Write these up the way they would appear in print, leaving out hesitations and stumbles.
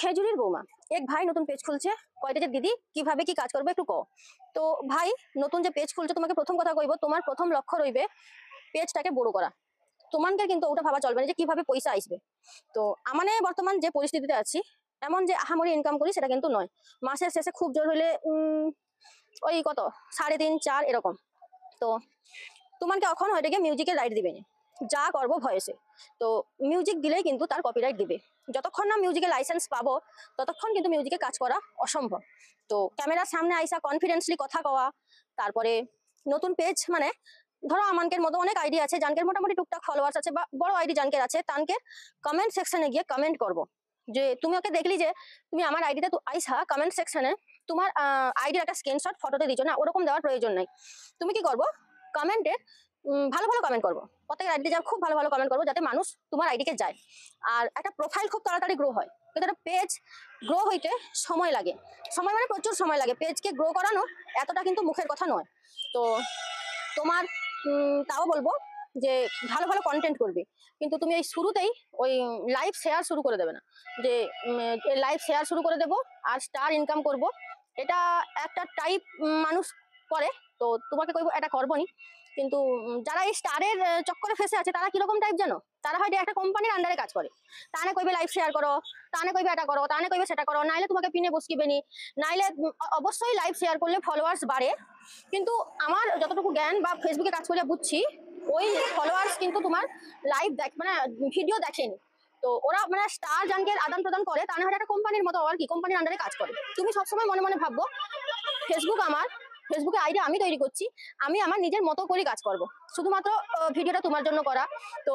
খেজুরির বৌমা এক ভাই নতুন পেজ খুলছে, কয়টা যে দিদি কিভাবে কি কাজ করবে একটু কও। তো ভাই নতুন যে পেজ খুলছে, তোমাকে প্রথম কথা কইব, তোমার প্রথম লক্ষ্য রইবে পেজটাকে বড় করা। তোমাদের কিন্তু ওটা ভাবা চলবে না যে কিভাবে পয়সা আসবে। তো আমানে বর্তমান যে পরিস্থিতিতে আছি, এমন যে আহামরি ইনকাম করি সেটা কিন্তু নয়। মাসের শেষে খুব জোর হইলে ওই কত 3.5 4 এরকম। তো তোমাকে এখন হয়তো গিয়ে মিউজিকের রাইট দিবে না, যা করবো ভয়েসে। তো মিউজিক দিলেই কিন্তু তার কপিরাইট দিবে। যতক্ষণ না মিউজিকের লাইসেন্স পাবো ততক্ষণ কিন্তু মিউজিকে কাজ করা অসম্ভব। তো ক্যামেরার সামনে আইসা কনফিডেন্সলি কথা কওয়া, তারপরে নতুন পেজ মানে ধরো আমানকের মতো অনেক আইডি আছে, জানকের মোটামুটি টুকটাক ফলোয়ার্স আছে বা বড় আইডি জানকের আছে, তানকে কমেন্ট সেকশনে গিয়ে কমেন্ট করবো। যে তুমি ওকে দেখলি যে তুমি আমার আইডিতে আইসা কমেন্ট সেকশনে তোমার আইডির একটা স্ক্রিনশট ফটোতে দিচ্ছ না, ওরকম দেওয়ার প্রয়োজন নাই। তুমি কি করবো, কমেন্টে ভালো ভালো কমেন্ট করবো, প্রত্যেকের আইডিতে যা খুব ভালো ভালো কমেন্ট করবো যাতে মানুষ তোমার আইডিকে যায়। আর একটা প্রোফাইল খুব তাড়াতাড়ি গ্রো হয়, কিন্তু একটা পেজ গ্রো হইতে সময় লাগে। সময় মানে প্রচুর সময় লাগে। পেজকে গ্রো করানো এতটা কিন্তু মুখের কথা নয়। তো তোমার তাও বলবো যে ভালো ভালো কন্টেন্ট করবে, কিন্তু তুমি এই শুরুতেই ওই লাইভ শেয়ার শুরু করে দেবে না যে লাইভ শেয়ার শুরু করে দেবো আর স্টার ইনকাম করব। এটা একটা টাইপ মানুষ করে, তো তোমাকে কইবো এটা করবনি। কিন্তু যারা এই স্টারের চক্করে ফেসে আছে তারা কিরকম টাইপ জানো, তারা হয়তো একটা কোম্পানির আন্ডারে কাজ করে, তাহলে কইবে লাইভ শেয়ার করো, তাহলে কইবে এটা করো, তাহলে কইবে সেটা করো, নাইলে তোমাকে পিনে বসকিবে নি, নাইলে অবশ্যই লাইভ শেয়ার করলে ফলোয়ার্স বাড়ে। কিন্তু আমার যতটুকু জ্ঞান বা ফেসবুকে কাজ করে বুঝছি, ওই ফলোয়ার্স কিন্তু তোমার লাইভ মানে ভিডিও দেখেনি। তো ওরা মানে স্টার জানকে আদান প্রদান করে, তা না হলে একটা কোম্পানির মতো আর কি, কোম্পানির আন্ডারে কাজ করে। তুমি সবসময় মনে মনে ভাববো ফেসবুকে আইডি আমি তৈরি করছি, আমি আমার নিজের মতো করে কাজ করব, শুধুমাত্র ভিডিওটা তোমার জন্য করা। তো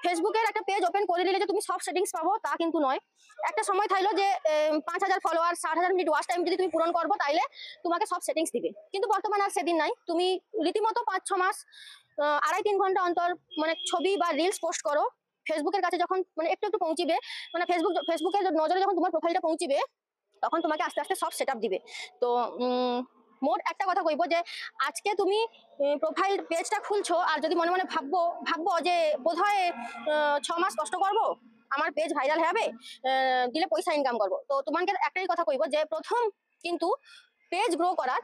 ফেসবুকের একটা পেজ ওপেন করে দিলে যে তুমি সব সেটিংস পাবো তা কিন্তু নয়। একটা সময় থাকলো যে 5,000 ফলোয়ার 60,000 মিনিট ওয়াচ টাইম যদি তুমি পূরণ করবো তাইলে তোমাকে সব সেটিংস দিবে, কিন্তু বর্তমানে আর সেদিন নাই। তুমি রীতিমতো 5-6 মাস 2.5-3 ঘন্টা অন্তর মানে ছবি বা রিলস পোস্ট করো। ফেসবুকের কাছে যখন মানে একটু একটু পৌঁছিবে, মানে ফেসবুকের নজরে যখন তোমার প্রোফাইলটা পৌঁছিবে, তখন তোমাকে আস্তে আস্তে সব সেট আপ দিবে। তো মোট একটা কথা কইবো যে আজকে তুমি প্রোফাইল পেজটা খুলছো আর যদি মনে মনে ভাববো যে বোধহয় 6 মাস কষ্ট করবো, আমার পেজ ভাইরাল হবে, দিলে পয়সা ইনকাম করবো। তো তোমাকে একটাই কথা কইবো যে প্রথম কিন্তু পেজ গ্রো করার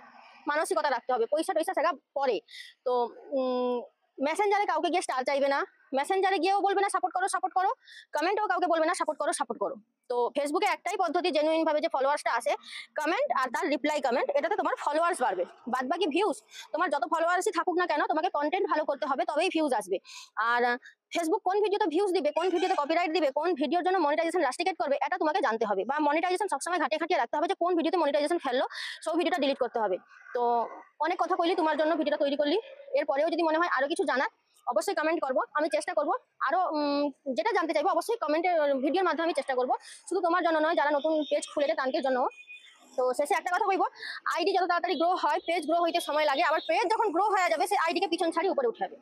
মানসিকতা রাখতে হবে, পয়সা টয়সা সেটা পরে। তো মেসেঞ্জারে কাউকে গিয়ে স্টার চাইবে না, মেসেঞ্জারে গিয়েও বলবে না সাপোর্ট করো, কমেন্টও কাউকে বলবে না সাপোর্ট করো। তো ফেসবুকে একটাই পদ্ধতি জেনুইন ভাবে যে ফলোয়ার্সটা আসে, কমেন্ট আর তার রিপ্লাই কমেন্ট, এটাতে তোমার ফলোয়ার্স বাড়বে। বাদ বাকি ভিউজ, তোমার যত ফলোয়ার্সই থাকুক না কেন, তোমাকে কন্টেন্ট ভালো করতে হবে, তবেই ভিউজ আসবে। আর ফেসবুক কোন ভিডিওতে ভিউজ দিবে, কোন ভিডিওতে কপিরাইট দিবে, কোন ভিডিওর জন্য মনিটাইজেশন রাস্টিকেট করবে, এটা তোমাকে জানতে হবে। বা মনিটাইজেশন সবসময় ঘাটিয়ে রাখতে হবে যে কোন ভিডিওতে মনিটাইজেশন ফেললো, সব ভিডিওটা ডিলিট করতে হবে। তো অনেক কথা কইলি, তোমার জন্য ভিডিওটা তৈরি করলি। এরপরেও যদি মনে হয় আরো কিছু জানার, অবশ্যই কমেন্ট করবো, আমি চেষ্টা করবো আরো যেটা জানতে চাইবো অবশ্যই কমেন্টে ভিডিওর মাধ্যমে আমি চেষ্টা করবো, শুধু তোমার জন্য নয়, যারা নতুন পেজ খুলেছে তাদের জন্য। তো শেষে একটা কথা কইবো, আইডি যত তাড়াতাড়ি গ্রো হয়, পেজ গ্রো হইতে সময় লাগে, আবার পেজ যখন গ্রো হয়ে যাবে সেই আইডিকে পিছন ছাড়ি উপরে উঠাবে।